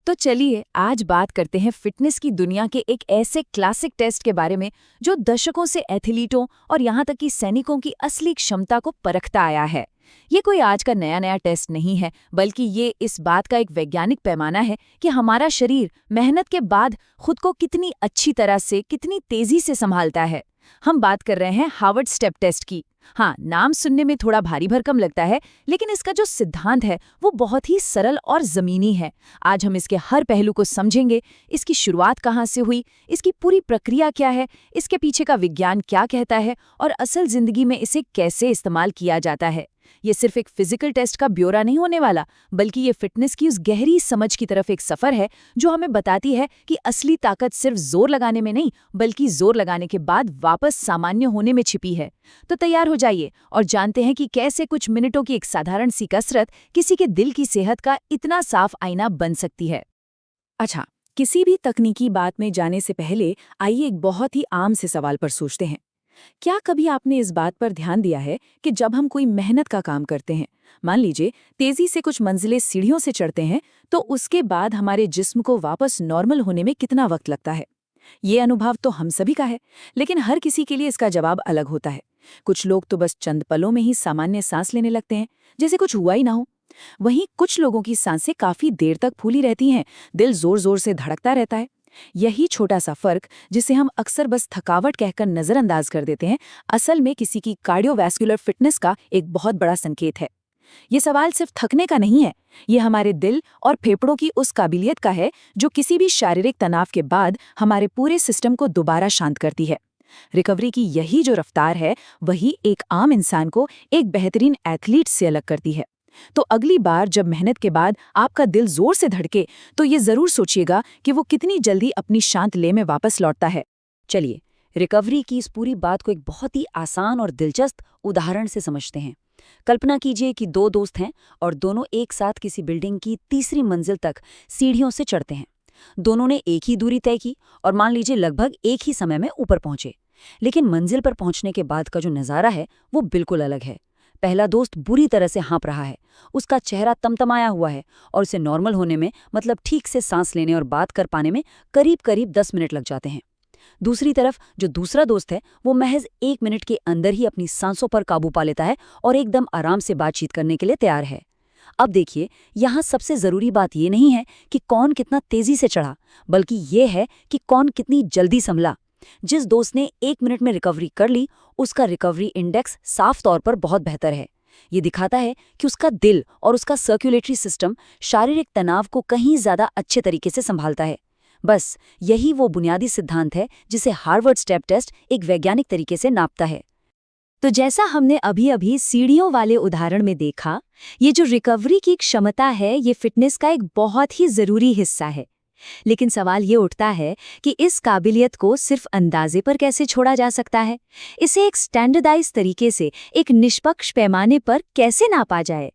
तो चलिए आज बात करते हैं फिटनेस की दुनिया के एक ऐसे क्लासिक टेस्ट के बारे में जो दशकों से एथलीटों और यहाँ तक कि सैनिकों की असली क्षमता को परखता आया है। ये कोई आज का नया नया टेस्ट नहीं है, बल्कि ये इस बात का एक वैज्ञानिक पैमाना है कि हमारा शरीर मेहनत के बाद खुद को कितनी अच्छी तरह से, कितनी तेजी से संभालता है। हम बात कर रहे हैं हार्वर्ड स्टेप टेस्ट की। हाँ, नाम सुनने में थोड़ा भारी भरकम लगता है, लेकिन इसका जो सिद्धांत है वो बहुत ही सरल और जमीनी है। आज हम इसके हर पहलू को समझेंगे, इसकी शुरुआत कहाँ से हुई, इसकी पूरी प्रक्रिया क्या है, इसके पीछे का विज्ञान क्या कहता है और असल जिंदगी में इसे कैसे इस्तेमाल किया जाता है। ये सिर्फ एक फिजिकल टेस्ट का ब्यौरा नहीं होने वाला, बल्कि ये फिटनेस की उस गहरी समझ की तरफ एक सफर है जो हमें बताती है कि असली ताकत सिर्फ जोर लगाने में नहीं, बल्कि जोर लगाने के बाद वापस सामान्य होने में छिपी है। तो तैयार हो जाइए और जानते हैं कि कैसे कुछ मिनटों की एक साधारण सी कसरत किसी के दिल की सेहत का इतना साफ आईना बन सकती है। अच्छा, किसी भी तकनीकी बात में जाने से पहले आइए एक बहुत ही आम से सवाल पर सोचते हैं। क्या कभी आपने इस बात पर ध्यान दिया है कि जब हम कोई मेहनत का काम करते हैं, मान लीजिए तेजी से कुछ मंजिलें सीढ़ियों से चढ़ते हैं, तो उसके बाद हमारे जिस्म को वापस नॉर्मल होने में कितना वक्त लगता है? ये अनुभव तो हम सभी का है, लेकिन हर किसी के लिए इसका जवाब अलग होता है। कुछ लोग तो बस चंद पलों में ही सामान्य सांस लेने लगते हैं, जैसे कुछ हुआ ही ना हो। वहीं कुछ लोगों की सांसें काफी देर तक फूली रहती हैं, दिल जोर जोर से धड़कता रहता है। यही छोटा सा फर्क, जिसे हम अक्सर बस थकावट कहकर नजरअंदाज कर देते हैं, असल में किसी की कार्डियोवैस्कुलर फिटनेस का एक बहुत बड़ा संकेत है। ये सवाल सिर्फ थकने का नहीं है, ये हमारे दिल और फेफड़ों की उस काबिलियत का है जो किसी भी शारीरिक तनाव के बाद हमारे पूरे सिस्टम को दोबारा शांत करती है। रिकवरी की यही जो रफ्तार है, वही एक आम इंसान को एक बेहतरीन एथलीट से अलग करती है। तो अगली बार जब मेहनत के बाद आपका दिल जोर से धड़के, तो ये जरूर सोचिएगा कि वो कितनी जल्दी अपनी शांत लय में वापस लौटता है। चलिए, रिकवरी की इस पूरी बात को एक बहुत ही आसान और दिलचस्प उदाहरण से समझते हैं। कल्पना कीजिए कि दो दोस्त हैं और दोनों एक साथ किसी बिल्डिंग की तीसरी मंजिल तक सीढ़ियों से चढ़ते हैं। दोनों ने एक ही दूरी तय की और मान लीजिए लगभग एक ही समय में ऊपर पहुंचे। लेकिन मंजिल पर पहुंचने के बाद का जो नज़ारा है वो बिल्कुल अलग है। पहला दोस्त बुरी तरह से हाँप रहा है, उसका चेहरा तमतमाया हुआ है और उसे नॉर्मल होने में, मतलब ठीक से सांस लेने और बात कर पाने में करीब करीब 10 मिनट लग जाते हैं। दूसरी तरफ जो दूसरा दोस्त है वो महज 1 मिनट के अंदर ही अपनी सांसों पर काबू पा लेता है और एकदम आराम से बातचीत करने के लिए तैयार है। अब देखिए, यहाँ सबसे जरूरी बात ये नहीं है कि कौन कितना तेजी से चढ़ा, बल्कि ये है कि कौन कितनी जल्दी संभला। जिस दोस्त ने 1 मिनट में रिकवरी कर ली, उसका रिकवरी इंडेक्स साफ तौर पर बहुत बेहतर है। ये दिखाता है कि उसका दिल और उसका सर्कुलेटरी सिस्टम शारीरिक तनाव को कहीं ज्यादा अच्छे तरीके से संभालता है। बस यही वो बुनियादी सिद्धांत है जिसे हार्वर्ड स्टेप टेस्ट एक वैज्ञानिक तरीके से नापता है। तो जैसा हमने अभी अभी सीढ़ियों वाले उदाहरण में देखा, ये जो रिकवरी की क्षमता है, ये फिटनेस का एक बहुत ही जरूरी हिस्सा है। लेकिन सवाल ये उठता है कि इस काबिलियत को सिर्फ अंदाजे पर कैसे छोड़ा जा सकता है? इसे एक स्टैंडर्डाइज तरीके से, एक निष्पक्ष पैमाने पर कैसे नापा जाए?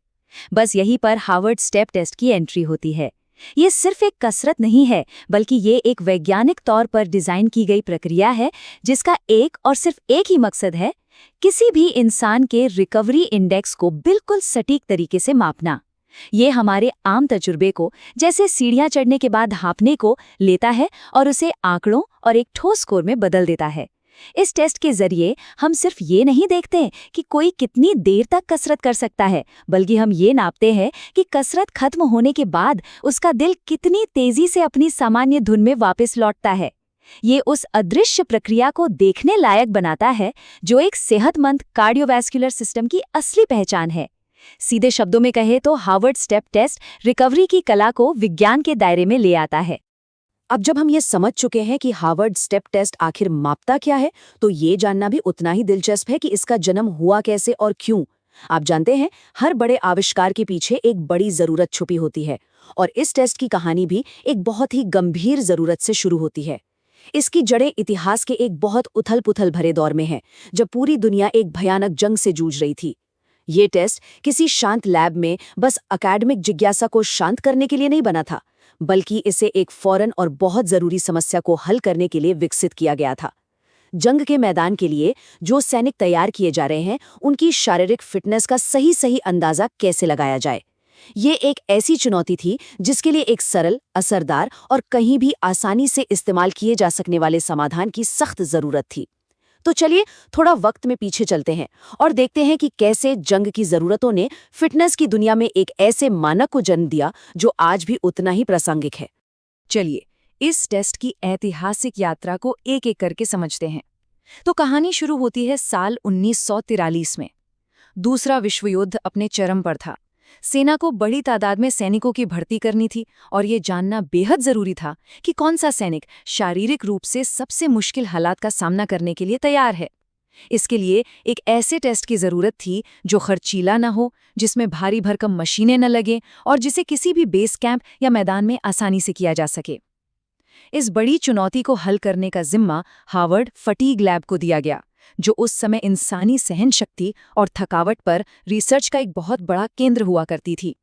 बस यहीं पर हार्वर्ड स्टेप टेस्ट की एंट्री होती है। ये सिर्फ एक कसरत नहीं है, बल्कि ये एक वैज्ञानिक तौर पर डिजाइन की गई प्रक्रिया है जिसका एक और सिर्फ एक ही मकसद है, किसी भी इंसान के रिकवरी इंडेक्स को बिल्कुल सटीक तरीके से मापना। ये हमारे आम तजुर्बे को, जैसे सीढ़ियां चढ़ने के बाद हाँफने को, लेता है और उसे आंकड़ों और एक ठोस स्कोर में बदल देता है। इस टेस्ट के जरिए हम सिर्फ ये नहीं देखते कि कोई कितनी देर तक कसरत कर सकता है, बल्कि हम ये नापते हैं कि कसरत खत्म होने के बाद उसका दिल कितनी तेजी से अपनी सामान्य धुन में वापस लौटता है। ये उस अदृश्य प्रक्रिया को देखने लायक बनाता है जो एक सेहतमंद कार्डियोवैस्कुलर सिस्टम की असली पहचान है। सीधे शब्दों में कहे तो हार्वर्ड स्टेप टेस्ट रिकवरी की कला को विज्ञान के दायरे में ले आता है। अब जब हम ये समझ चुके हैं कि हार्वर्ड स्टेप टेस्ट आखिर मापता क्या है, तो ये जानना भी उतना ही दिलचस्प है कि इसका जन्म हुआ कैसे और क्यों। आप जानते हैं, हर बड़े आविष्कार के पीछे एक बड़ी जरूरत छुपी होती है, और इस टेस्ट की कहानी भी एक बहुत ही गंभीर जरूरत से शुरू होती है। इसकी जड़ें इतिहास के एक बहुत उथल-पुथल भरे दौर में हैं, जब पूरी दुनिया एक भयानक जंग से जूझ रही थी। ये टेस्ट किसी शांत लैब में बस अकादमिक जिज्ञासा को शांत करने के लिए नहीं बना था, बल्कि इसे एक फौरन और बहुत जरूरी समस्या को हल करने के लिए विकसित किया गया था। जंग के मैदान के लिए जो सैनिक तैयार किए जा रहे हैं, उनकी शारीरिक फिटनेस का सही अंदाजा कैसे लगाया जाए। ये एक ऐसी चुनौती थी जिसके लिए एक सरल, असरदार और कहीं भी आसानी से इस्तेमाल किए जा सकने वाले समाधान की सख्त जरूरत थी। तो चलिए थोड़ा वक्त में पीछे चलते हैं और देखते हैं कि कैसे जंग की जरूरतों ने फिटनेस की दुनिया में एक ऐसे मानक को जन्म दिया जो आज भी उतना ही प्रासंगिक है। चलिए इस टेस्ट की ऐतिहासिक यात्रा को एक एक करके समझते हैं। तो कहानी शुरू होती है साल 1943 में। दूसरा विश्व युद्ध अपने चरम पर था। सेना को बड़ी तादाद में सैनिकों की भर्ती करनी थी और ये जानना बेहद जरूरी था कि कौन सा सैनिक शारीरिक रूप से सबसे मुश्किल हालात का सामना करने के लिए तैयार है। इसके लिए एक ऐसे टेस्ट की जरूरत थी जो खर्चीला न हो, जिसमें भारी भरकम मशीनें न लगें और जिसे किसी भी बेस कैंप या मैदान में आसानी से किया जा सके। इस बड़ी चुनौती को हल करने का जिम्मा हार्वर्ड फटीग लैब को दिया गया, जो उस समय इंसानी सहन शक्ति और थकावट पर रिसर्च का एक बहुत बड़ा केंद्र हुआ करती थी।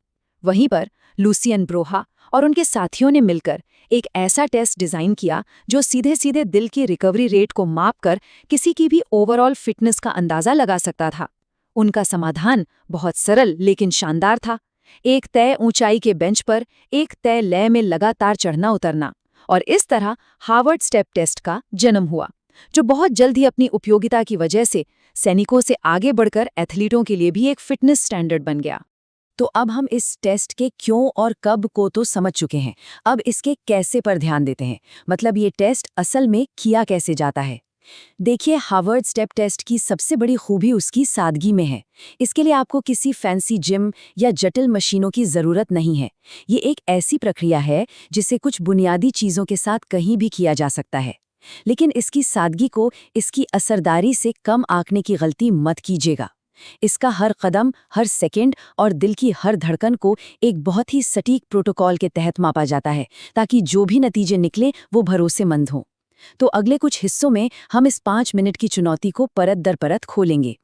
वहीं पर लुसियन ब्रोहा और उनके साथियों ने मिलकर एक ऐसा टेस्ट डिजाइन किया जो सीधे सीधे दिल की रिकवरी रेट को मापकर किसी की भी ओवरऑल फिटनेस का अंदाजा लगा सकता था। उनका समाधान बहुत सरल लेकिन शानदार था। एक तय ऊंचाई के बेंच पर एक तय लय में लगातार चढ़ना उतरना, और इस तरह हार्वर्ड स्टेप टेस्ट का जन्म हुआ, जो बहुत जल्द ही अपनी उपयोगिता की वजह से सैनिकों से आगे बढ़कर एथलीटों के लिए भी एक फिटनेस स्टैंडर्ड बन गया। तो अब हम इस टेस्ट के क्यों और कब को तो समझ चुके हैं, अब इसके कैसे पर ध्यान देते हैं। मतलब ये टेस्ट असल में किया कैसे जाता है। देखिए, हार्वर्ड स्टेप टेस्ट की सबसे बड़ी खूबी उसकी सादगी में है। इसके लिए आपको किसी फैंसी जिम या जटिल मशीनों की ज़रूरत नहीं है। ये एक ऐसी प्रक्रिया है जिसे कुछ बुनियादी चीज़ों के साथ कहीं भी किया जा सकता है। लेकिन इसकी सादगी को इसकी असरदारी से कम आंकने की गलती मत कीजिएगा। इसका हर कदम, हर सेकंड और दिल की हर धड़कन को एक बहुत ही सटीक प्रोटोकॉल के तहत मापा जाता है, ताकि जो भी नतीजे निकले वो भरोसेमंद हों। तो अगले कुछ हिस्सों में हम इस 5 मिनट की चुनौती को परत दर परत खोलेंगे।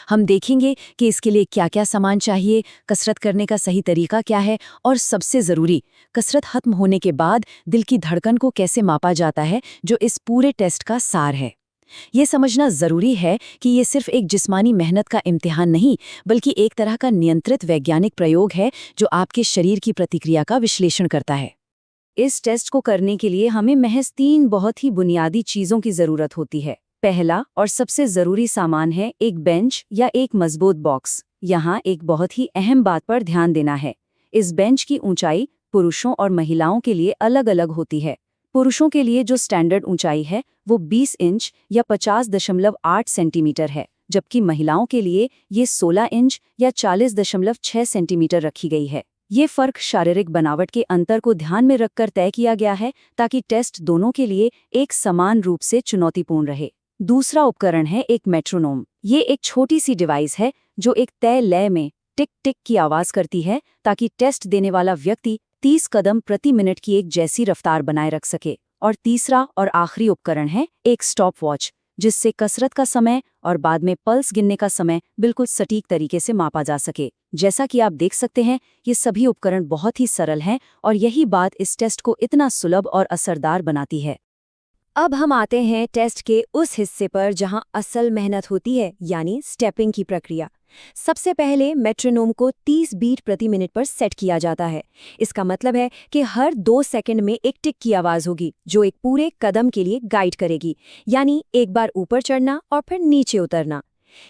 हम देखेंगे कि इसके लिए क्या क्या सामान चाहिए, कसरत करने का सही तरीका क्या है, और सबसे ज़रूरी, कसरत खत्म होने के बाद दिल की धड़कन को कैसे मापा जाता है, जो इस पूरे टेस्ट का सार है। ये समझना ज़रूरी है कि ये सिर्फ एक जिस्मानी मेहनत का इम्तिहान नहीं, बल्कि एक तरह का नियंत्रित वैज्ञानिक प्रयोग है जो आपके शरीर की प्रतिक्रिया का विश्लेषण करता है। इस टेस्ट को करने के लिए हमें महज 3 बहुत ही बुनियादी चीज़ों की ज़रूरत होती है। पहला और सबसे ज़रूरी सामान है एक बेंच या एक मजबूत बॉक्स। यहाँ एक बहुत ही अहम बात पर ध्यान देना है। इस बेंच की ऊंचाई पुरुषों और महिलाओं के लिए अलग अलग होती है। पुरुषों के लिए जो स्टैंडर्ड ऊंचाई है वो 20 इंच या 50.8 सेंटीमीटर है, जबकि महिलाओं के लिए ये 16 इंच या 40.6 सेंटीमीटर रखी गई है। ये फर्क शारीरिक बनावट के अंतर को ध्यान में रखकर तय किया गया है, ताकि टेस्ट दोनों के लिए एक समान रूप से चुनौतीपूर्ण रहे। दूसरा उपकरण है एक मेट्रोनोम। ये एक छोटी सी डिवाइस है जो एक तय लय में टिक टिक की आवाज करती है, ताकि टेस्ट देने वाला व्यक्ति 30 कदम प्रति मिनट की एक जैसी रफ्तार बनाए रख सके। और तीसरा और आखिरी उपकरण है एक स्टॉप वॉच, जिससे कसरत का समय और बाद में पल्स गिनने का समय बिल्कुल सटीक तरीके से मापा जा सके। जैसा कि आप देख सकते हैं, ये सभी उपकरण बहुत ही सरल हैं और यही बात इस टेस्ट को इतना सुलभ और असरदार बनाती है। अब हम आते हैं टेस्ट के उस हिस्से पर जहां असल मेहनत होती है, यानी स्टेपिंग की प्रक्रिया। सबसे पहले मेट्रोनोम को 30 बीट प्रति मिनट पर सेट किया जाता है। इसका मतलब है कि हर 2 सेकंड में एक टिक की आवाज होगी, जो एक पूरे कदम के लिए गाइड करेगी, यानी एक बार ऊपर चढ़ना और फिर नीचे उतरना।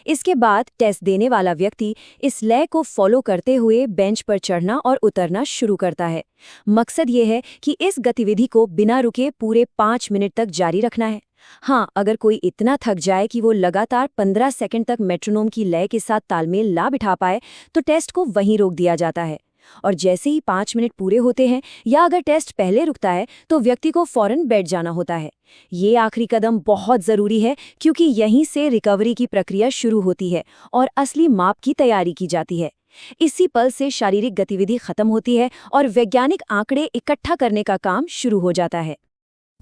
इसके बाद टेस्ट देने वाला व्यक्ति इस लय को फॉलो करते हुए बेंच पर चढ़ना और उतरना शुरू करता है। मकसद ये है कि इस गतिविधि को बिना रुके पूरे 5 मिनट तक जारी रखना है। हाँ, अगर कोई इतना थक जाए कि वो लगातार 15 सेकंड तक मेट्रोनोम की लय के साथ तालमेल ना बिठा पाए, तो टेस्ट को वहीं रोक दिया जाता है। और जैसे ही 5 मिनट पूरे होते हैं या अगर टेस्ट पहले रुकता है, तो व्यक्ति को फौरन बैठ जाना होता है। ये आखिरी कदम बहुत ज़रूरी है, क्योंकि यहीं से रिकवरी की प्रक्रिया शुरू होती है और असली माप की तैयारी की जाती है। इसी पल से शारीरिक गतिविधि खत्म होती है और वैज्ञानिक आंकड़े इकट्ठा करने का काम शुरू हो जाता है।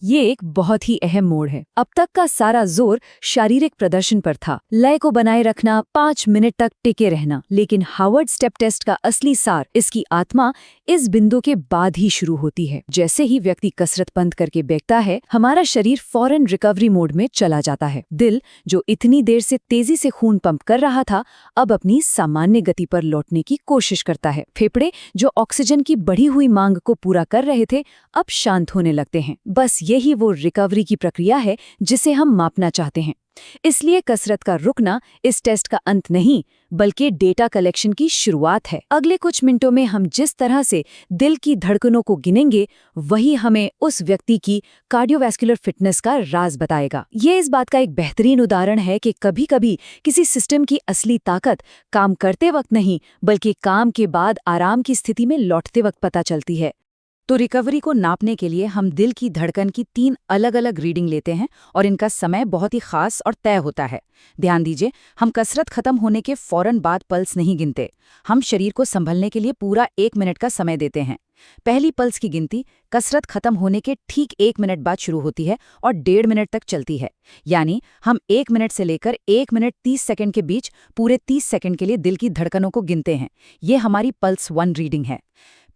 ये एक बहुत ही अहम मोड़ है। अब तक का सारा जोर शारीरिक प्रदर्शन पर था, लय को बनाए रखना, 5 मिनट तक टिके रहना। लेकिन हार्वर्ड स्टेप टेस्ट का असली सार, इसकी आत्मा इस बिंदु के बाद ही शुरू होती है। जैसे ही व्यक्ति कसरत बंद करके बैठता है, हमारा शरीर फौरन रिकवरी मोड में चला जाता है। दिल, जो इतनी देर से तेजी से खून पंप कर रहा था, अब अपनी सामान्य गति पर लौटने की कोशिश करता है। फेफड़े, जो ऑक्सीजन की बढ़ी हुई मांग को पूरा कर रहे थे, अब शांत होने लगते हैं। बस यही वो रिकवरी की प्रक्रिया है जिसे हम मापना चाहते हैं। इसलिए कसरत का रुकना इस टेस्ट का अंत नहीं, बल्कि डेटा कलेक्शन की शुरुआत है। अगले कुछ मिनटों में हम जिस तरह से दिल की धड़कनों को गिनेंगे, वही हमें उस व्यक्ति की कार्डियोवैस्कुलर फिटनेस का राज बताएगा। ये इस बात का एक बेहतरीन उदाहरण है कि कभी-कभी किसी सिस्टम की असली ताकत काम करते वक्त नहीं, बल्कि काम के बाद आराम की स्थिति में लौटते वक्त पता चलती है। तो रिकवरी को नापने के लिए हम दिल की धड़कन की 3 अलग-अलग रीडिंग लेते हैं और इनका समय बहुत ही खास और तय होता है। ध्यान दीजिए, हम कसरत खत्म होने के फौरन बाद पल्स नहीं गिनते। हम शरीर को संभलने के लिए पूरा 1 मिनट का समय देते हैं। पहली पल्स की गिनती कसरत खत्म होने के ठीक 1 मिनट बाद शुरू होती है और 1.5 मिनट तक चलती है। यानी हम 1 मिनट से लेकर 1 मिनट 30 सेकंड के बीच पूरे 30 सेकंड के लिए दिल की धड़कनों को गिनते हैं। ये हमारी पल्स 1 रीडिंग है।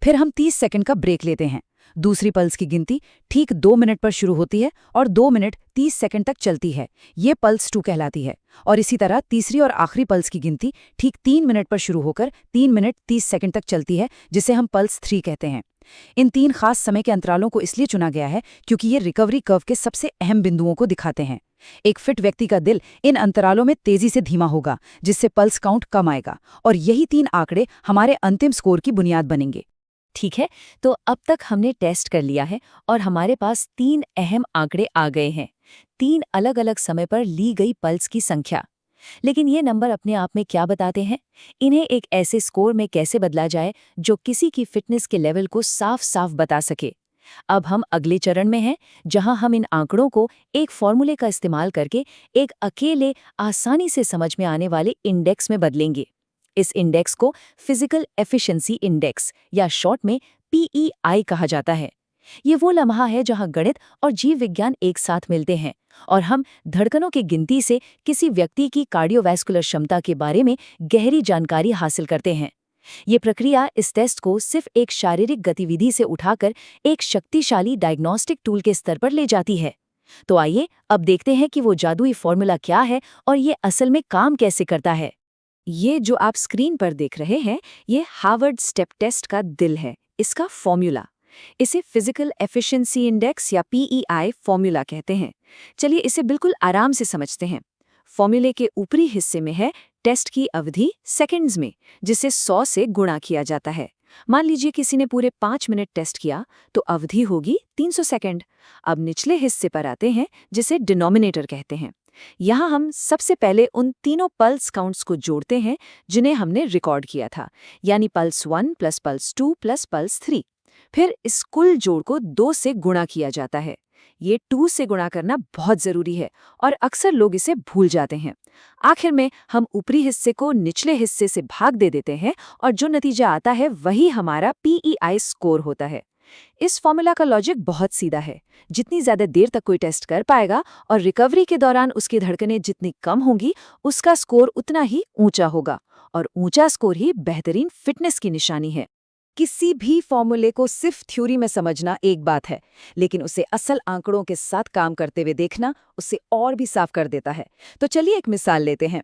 फिर हम 30 सेकंड का ब्रेक लेते हैं। दूसरी पल्स की गिनती ठीक 2 मिनट पर शुरू होती है और 2 मिनट 30 सेकंड तक चलती है। ये पल्स 2 कहलाती है। और इसी तरह तीसरी और आखिरी पल्स की गिनती ठीक 3 मिनट पर शुरू होकर 3 मिनट 30 सेकंड तक चलती है, जिसे हम पल्स 3 कहते हैं। इन 3 खास समय के अंतरालों को इसलिए चुना गया है क्योंकि ये रिकवरी कर्व के सबसे अहम बिंदुओं को दिखाते हैं। एक फिट व्यक्ति का दिल इन अंतरालों में तेजी से धीमा होगा, जिससे पल्स काउंट कम आएगा, और यही 3 आंकड़े हमारे अंतिम स्कोर की बुनियाद बनेंगे। ठीक है, तो अब तक हमने टेस्ट कर लिया है और हमारे पास 3 अहम आंकड़े आ गए हैं। 3 अलग-अलग समय पर ली गई पल्स की संख्या। लेकिन ये नंबर अपने आप में क्या बताते हैं? इन्हें एक ऐसे स्कोर में कैसे बदला जाए जो किसी की फिटनेस के लेवल को साफ-साफ बता सके? अब हम अगले चरण में हैं, जहां हम इन आंकड़ों को एक फॉर्मूले का इस्तेमाल करके एक अकेले, आसानी से समझ में आने वाले इंडेक्स में बदलेंगे। इस इंडेक्स को फिजिकल एफिशिएंसी इंडेक्स या शॉर्ट में PEI कहा जाता है। ये वो लम्हा है जहां गणित और जीव विज्ञान एक साथ मिलते हैं और हम धड़कनों की गिनती से किसी व्यक्ति की कार्डियोवैस्कुलर क्षमता के बारे में गहरी जानकारी हासिल करते हैं। ये प्रक्रिया इस टेस्ट को सिर्फ एक शारीरिक गतिविधि से उठाकर एक शक्तिशाली डायग्नोस्टिक टूल के स्तर पर ले जाती है। तो आइए अब देखते हैं कि वो जादुई फॉर्मूला क्या है और ये असल में काम कैसे करता है। ये जो आप स्क्रीन पर देख रहे हैं, ये हार्वर्ड स्टेप टेस्ट का दिल है, इसका फॉर्मूला। इसे फिजिकल एफिशिएंसी इंडेक्स या PEI फॉर्मूला कहते हैं। चलिए इसे बिल्कुल आराम से समझते हैं। फॉर्मूले के ऊपरी हिस्से में है टेस्ट की अवधि सेकंड्स में, जिसे 100 से गुणा किया जाता है। मान लीजिए किसी ने पूरे 5 मिनट टेस्ट किया तो अवधि होगी 300 सेकंड। अब निचले हिस्से पर आते हैं, जिसे डिनोमिनेटर कहते हैं। यहाँ हम सबसे पहले उन तीनों पल्स काउंट्स को जोड़ते हैं जिन्हें हमने रिकॉर्ड किया था, यानी pulse 1 plus pulse 2 plus pulse 3। फिर इस कुल जोड़ को 2 से गुणा किया जाता है। ये 2 से गुणा करना बहुत ज़रूरी है और अक्सर लोग इसे भूल जाते हैं। आखिर में हम ऊपरी हिस्से को निचले हिस्से से भाग दे देते हैं और जो नतीजा आता है वही हमारा PEI स्कोर होता है। इस फॉर्मूला का लॉजिक बहुत सीधा है। जितनी ज़्यादा देर तक कोई टेस्ट कर पाएगा और रिकवरी के दौरान उसकी धड़कनें जितनी कम होंगी, उसका स्कोर उतना ही ऊंचा होगा, और ऊंचा स्कोर ही बेहतरीन फिटनेस की निशानी है। किसी भी फॉर्मूले को सिर्फ थ्योरी में समझना एक बात है, लेकिन उसे असल आंकड़ों के साथ काम करते हुए देखना उसे और भी साफ कर देता है। तो चलिए एक मिसाल लेते हैं।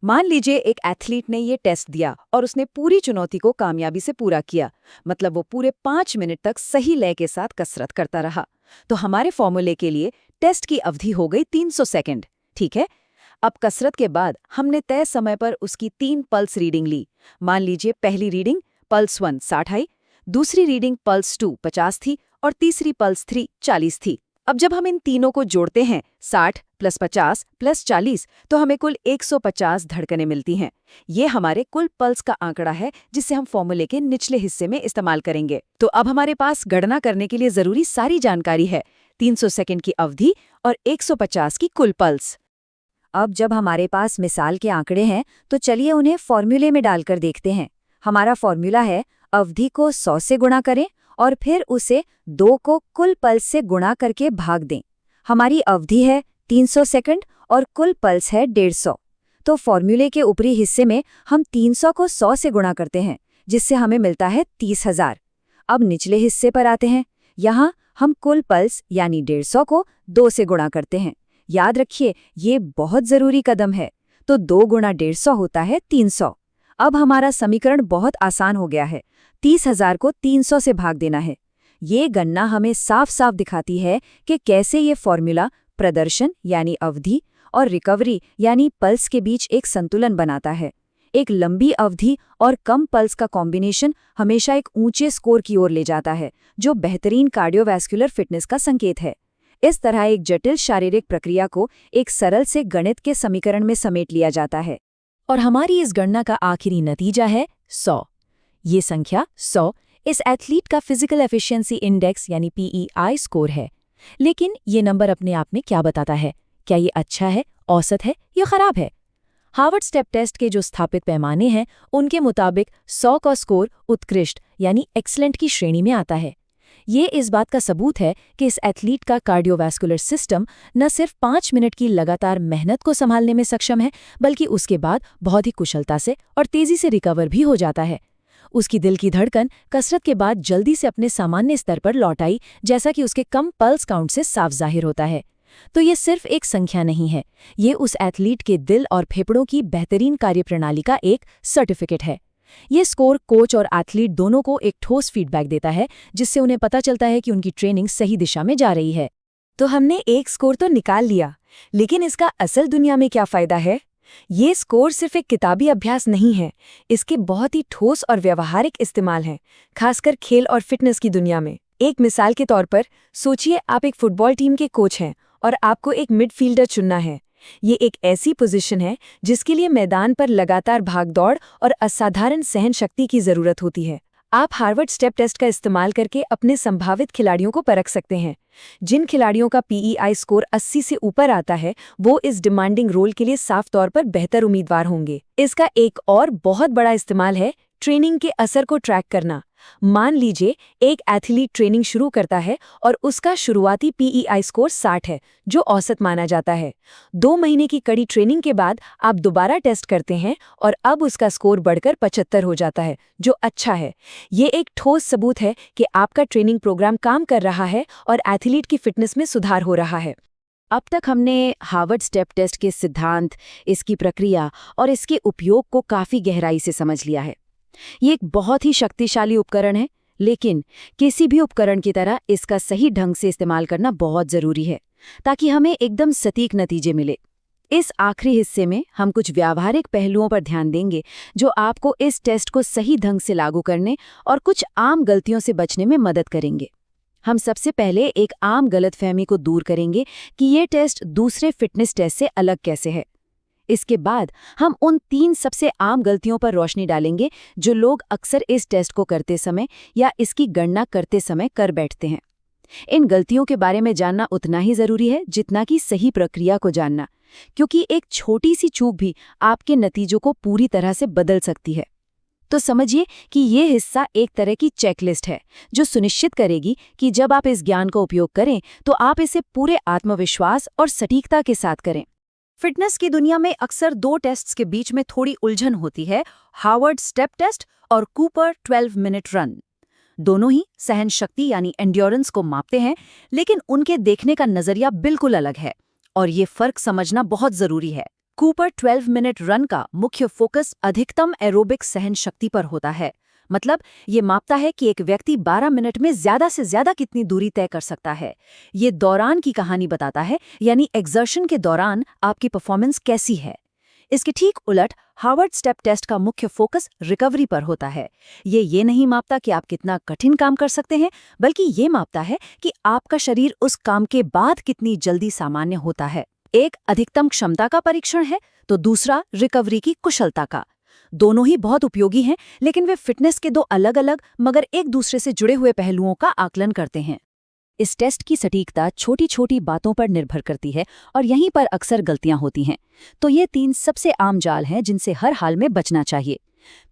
मान लीजिए एक एथलीट ने ये टेस्ट दिया और उसने पूरी चुनौती को कामयाबी से पूरा किया, मतलब वो पूरे 5 मिनट तक सही लय के साथ कसरत करता रहा। तो हमारे फॉर्मूले के लिए टेस्ट की अवधि हो गई 300 सेकंड। ठीक है, अब कसरत के बाद हमने तय समय पर उसकी 3 पल्स रीडिंग ली। मान लीजिए पहली रीडिंग पल्स 1 60 आई, दूसरी रीडिंग पल्स 2 50 थी और तीसरी पल्स 3 40 थी। अब जब हम इन तीनों को जोड़ते हैं 60 प्लस 50 प्लस 40, तो हमें कुल 150 धड़कनें मिलती हैं। ये हमारे कुल पल्स का आंकड़ा है जिसे हम फॉर्मूले के निचले हिस्से में इस्तेमाल करेंगे। तो अब हमारे पास गणना करने के लिए जरूरी सारी जानकारी है, 300 सेकंड की अवधि और 150 की कुल पल्स। अब जब हमारे पास मिसाल के आंकड़े हैं, तो चलिए उन्हें फॉर्मूले में डालकर देखते हैं। हमारा फॉर्मूला है, अवधि को 100 से गुणा करें और फिर उसे 2 को कुल पल्स से गुणा करके भाग दें। हमारी अवधि है 300 सेकंड और कुल पल्स है 150। तो फॉर्मूले के ऊपरी हिस्से में हम 300 को 100 से गुणा करते हैं, जिससे हमें मिलता है 30,000। अब निचले हिस्से पर आते हैं। यहाँ हम कुल पल्स यानी 150 को 2 से गुणा करते हैं। याद रखिए, ये बहुत ज़रूरी कदम है। तो 2 गुणा 150 होता है 300। अब हमारा समीकरण बहुत आसान हो गया है। 30,000 को 300 से भाग देना है। ये गणना हमें साफ साफ दिखाती है कि कैसे ये फॉर्मूला प्रदर्शन यानी अवधि और रिकवरी यानी पल्स के बीच एक संतुलन बनाता है। एक लंबी अवधि और कम पल्स का कॉम्बिनेशन हमेशा एक ऊंचे स्कोर की ओर ले जाता है, जो बेहतरीन कार्डियोवैस्कुलर फिटनेस का संकेत है। इस तरह एक जटिल शारीरिक प्रक्रिया को एक सरल से गणित के समीकरण में समेट लिया जाता है। और हमारी इस गणना का आखिरी नतीजा है 100। ये संख्या 100 इस एथलीट का फिजिकल एफिशिएंसी इंडेक्स यानी PEI स्कोर है। लेकिन ये नंबर अपने आप में क्या बताता है? क्या ये अच्छा है, औसत है या खराब है? हार्वर्ड स्टेप टेस्ट के जो स्थापित पैमाने हैं, उनके मुताबिक 100 का स्कोर उत्कृष्ट यानी एक्सीलेंट की श्रेणी में आता है। ये इस बात का सबूत है कि इस एथलीट का कार्डियोवैस्कुलर सिस्टम न सिर्फ 5 मिनट की लगातार मेहनत को संभालने में सक्षम है, बल्कि उसके बाद बहुत ही कुशलता से और तेजी से रिकवर भी हो जाता है। उसकी दिल की धड़कन कसरत के बाद जल्दी से अपने सामान्य स्तर पर लौट आई, जैसा कि उसके कम पल्स काउंट से साफ जाहिर होता है। तो ये सिर्फ एक संख्या नहीं है, ये उस एथलीट के दिल और फेफड़ों की बेहतरीन कार्यप्रणाली का एक सर्टिफिकेट है। ये स्कोर कोच और एथलीट दोनों को एक ठोस फीडबैक देता है, जिससे उन्हें पता चलता है कि उनकी ट्रेनिंग सही दिशा में जा रही है। तो हमने एक स्कोर तो निकाल लिया, लेकिन इसका असल दुनिया में क्या फायदा है? ये स्कोर सिर्फ एक किताबी अभ्यास नहीं है, इसके बहुत ही ठोस और व्यवहारिक इस्तेमाल हैं, खासकर खेल और फिटनेस की दुनिया में। एक मिसाल के तौर पर सोचिए, आप एक फुटबॉल टीम के कोच हैं और आपको एक मिडफील्डर चुनना है। ये एक ऐसी पोजीशन है जिसके लिए मैदान पर लगातार भागदौड़ और असाधारण सहन शक्ति की जरूरत होती है। आप हार्वर्ड स्टेप टेस्ट का इस्तेमाल करके अपने संभावित खिलाड़ियों को परख सकते हैं। जिन खिलाड़ियों का PEI स्कोर 80 से ऊपर आता है, वो इस डिमांडिंग रोल के लिए साफ तौर पर बेहतर उम्मीदवार होंगे। इसका एक और बहुत बड़ा इस्तेमाल है ट्रेनिंग के असर को ट्रैक करना। मान लीजिए एक एथलीट ट्रेनिंग शुरू करता है और उसका शुरुआती PEI स्कोर 60 है, जो औसत माना जाता है। 2 महीने की कड़ी ट्रेनिंग के बाद आप दोबारा टेस्ट करते हैं और अब उसका स्कोर बढ़कर 75 हो जाता है, जो अच्छा है। ये एक ठोस सबूत है कि आपका ट्रेनिंग प्रोग्राम काम कर रहा है और एथलीट की फिटनेस में सुधार हो रहा है। अब तक हमने हार्वर्ड स्टेप टेस्ट के सिद्धांत, इसकी प्रक्रिया और इसके उपयोग को काफ़ी गहराई से समझ लिया है। ये एक बहुत ही शक्तिशाली उपकरण है, लेकिन किसी भी उपकरण की तरह इसका सही ढंग से इस्तेमाल करना बहुत ज़रूरी है, ताकि हमें एकदम सटीक नतीजे मिले। इस आखिरी हिस्से में हम कुछ व्यावहारिक पहलुओं पर ध्यान देंगे, जो आपको इस टेस्ट को सही ढंग से लागू करने और कुछ आम गलतियों से बचने में मदद करेंगे। हम सबसे पहले एक आम गलतफहमी को दूर करेंगे कि ये टेस्ट दूसरे फिटनेस टेस्ट से अलग कैसे है। इसके बाद हम उन 3 सबसे आम गलतियों पर रोशनी डालेंगे जो लोग अक्सर इस टेस्ट को करते समय या इसकी गणना करते समय कर बैठते हैं। इन गलतियों के बारे में जानना उतना ही जरूरी है जितना कि सही प्रक्रिया को जानना, क्योंकि एक छोटी सी चूक भी आपके नतीजों को पूरी तरह से बदल सकती है। तो समझिए कि ये हिस्सा एक तरह की चेकलिस्ट है, जो सुनिश्चित करेगी कि जब आप इस ज्ञान का उपयोग करें तो आप इसे पूरे आत्मविश्वास और सटीकता के साथ करें। फिटनेस की दुनिया में अक्सर 2 टेस्ट्स के बीच में थोड़ी उलझन होती है, हार्वर्ड स्टेप टेस्ट और कूपर 12 मिनट रन। दोनों ही सहन शक्ति यानी एंड्योरेंस को मापते हैं, लेकिन उनके देखने का नजरिया बिल्कुल अलग है और ये फर्क समझना बहुत जरूरी है। कूपर 12 मिनट रन का मुख्य फोकस अधिकतम एरोबिक सहन शक्ति पर होता है। मतलब ये मापता है कि एक व्यक्ति 12 मिनट में ज्यादा से ज्यादा कितनी दूरी तय कर सकता है। ये दौरान की कहानी बताता है, यानी एक्सर्शन के दौरान आपकी परफॉर्मेंस कैसी है। इसके ठीक उलट हार्वर्ड स्टेप टेस्ट का मुख्य फोकस रिकवरी पर होता है। ये नहीं मापता कि आप कितना कठिन काम कर सकते हैं, बल्कि ये मापता है कि आपका शरीर उस काम के बाद कितनी जल्दी सामान्य होता है। एक अधिकतम क्षमता का परीक्षण है तो दूसरा रिकवरी की कुशलता का। दोनों ही बहुत उपयोगी हैं, लेकिन वे फिटनेस के 2 अलग-अलग मगर एक दूसरे से जुड़े हुए पहलुओं का आकलन करते हैं। इस टेस्ट की सटीकता छोटी छोटी बातों पर निर्भर करती है और यहीं पर अक्सर गलतियां होती हैं। तो ये 3 सबसे आम जाल हैं जिनसे हर हाल में बचना चाहिए।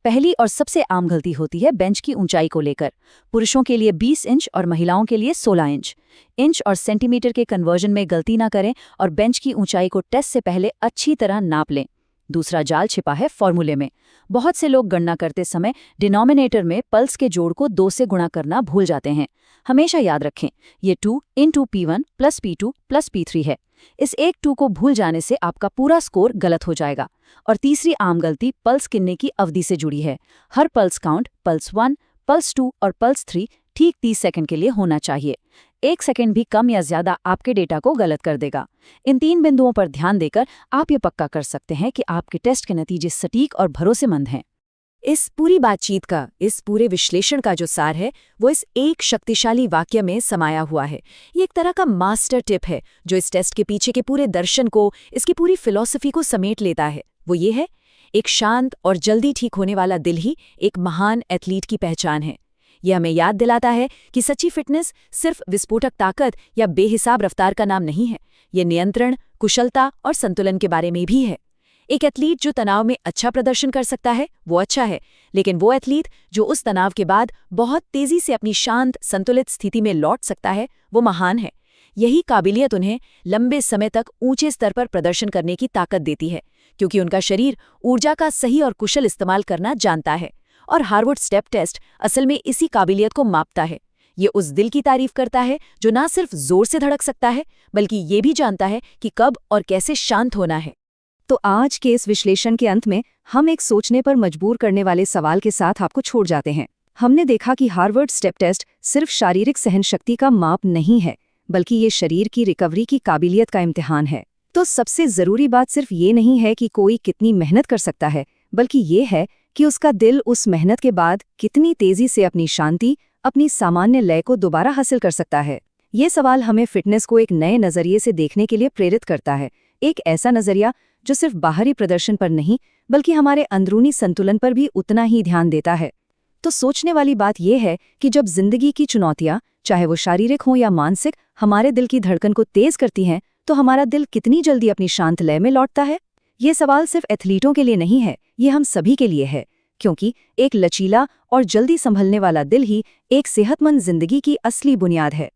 पहली और सबसे आम गलती होती है बेंच की ऊंचाई को लेकर। पुरुषों के लिए 20 इंच और महिलाओं के लिए 16 इंच। इंच और सेंटीमीटर के कन्वर्जन में गलती ना करें और बेंच की ऊंचाई को टेस्ट से पहले अच्छी तरह नाप लें। दूसरा जाल छिपा है फॉर्मूले में। बहुत से लोग गणना करते समय डिनोमिनेटर में पल्स के जोड़ को 2 से गुणा करना भूल जाते हैं। हमेशा याद रखें, ये 2 × P1 + P2 + P3 है। इस एक 2 को भूल जाने से आपका पूरा स्कोर गलत हो जाएगा। और तीसरी आम गलती पल्स गिनने की अवधि से जुड़ी है। हर पल्स काउंट पल्स 1, पल्स 2 और पल्स 3 ठीक 30 सेकंड के लिए होना चाहिए। 1 सेकंड भी कम या ज्यादा आपके डेटा को गलत कर देगा। इन 3 बिंदुओं पर ध्यान देकर आप ये पक्का कर सकते हैं कि आपके टेस्ट के नतीजे सटीक और भरोसेमंद हैं। इस पूरी बातचीत का, इस पूरे विश्लेषण का जो सार है वो इस एक शक्तिशाली वाक्य में समाया हुआ है। ये एक तरह का मास्टर टिप है जो इस टेस्ट के पीछे के पूरे दर्शन को, इसकी पूरी फिलॉसफी को समेट लेता है। वो ये है, एक शांत और जल्दी ठीक होने वाला दिल ही एक महान एथलीट की पहचान है। यह हमें याद दिलाता है कि सच्ची फिटनेस सिर्फ विस्फोटक ताकत या बेहिसाब रफ्तार का नाम नहीं है। ये नियंत्रण, कुशलता और संतुलन के बारे में भी है। एक एथलीट जो तनाव में अच्छा प्रदर्शन कर सकता है वो अच्छा है, लेकिन वो एथलीट जो उस तनाव के बाद बहुत तेजी से अपनी शांत, संतुलित स्थिति में लौट सकता है वो महान है। यही काबिलियत उन्हें लंबे समय तक ऊंचे स्तर पर प्रदर्शन करने की ताकत देती है, क्योंकि उनका शरीर ऊर्जा का सही और कुशल इस्तेमाल करना जानता है। और हार्वर्ड स्टेप टेस्ट असल में इसी काबिलियत को मापता है। ये उस दिल की तारीफ करता है जो ना सिर्फ जोर से धड़क सकता है, बल्कि ये भी जानता है कि कब और कैसे शांत होना है। तो आज के इस विश्लेषण के अंत में हम एक सोचने पर मजबूर करने वाले सवाल के साथ आपको छोड़ जाते हैं। हमने देखा कि हार्वर्ड स्टेप टेस्ट सिर्फ शारीरिक सहनशक्ति का माप नहीं है, बल्कि ये शरीर की रिकवरी की काबिलियत का इम्तिहान है। तो सबसे ज़रूरी बात सिर्फ ये नहीं है कि कोई कितनी मेहनत कर सकता है, बल्कि ये है कि उसका दिल उस मेहनत के बाद कितनी तेज़ी से अपनी शांति, अपनी सामान्य लय को दोबारा हासिल कर सकता है। ये सवाल हमें फिटनेस को एक नए नज़रिए से देखने के लिए प्रेरित करता है। एक ऐसा नज़रिया जो सिर्फ बाहरी प्रदर्शन पर नहीं, बल्कि हमारे अंदरूनी संतुलन पर भी उतना ही ध्यान देता है। तो सोचने वाली बात यह है कि जब जिंदगी की चुनौतियां, चाहे वो शारीरिक हों या मानसिक, हमारे दिल की धड़कन को तेज करती हैं, तो हमारा दिल कितनी जल्दी अपनी शांत लय में लौटता है? ये सवाल सिर्फ एथलीटों के लिए नहीं है, ये हम सभी के लिए है, क्योंकि एक लचीला और जल्दी संभलने वाला दिल ही एक सेहतमंद जिंदगी की असली बुनियाद है।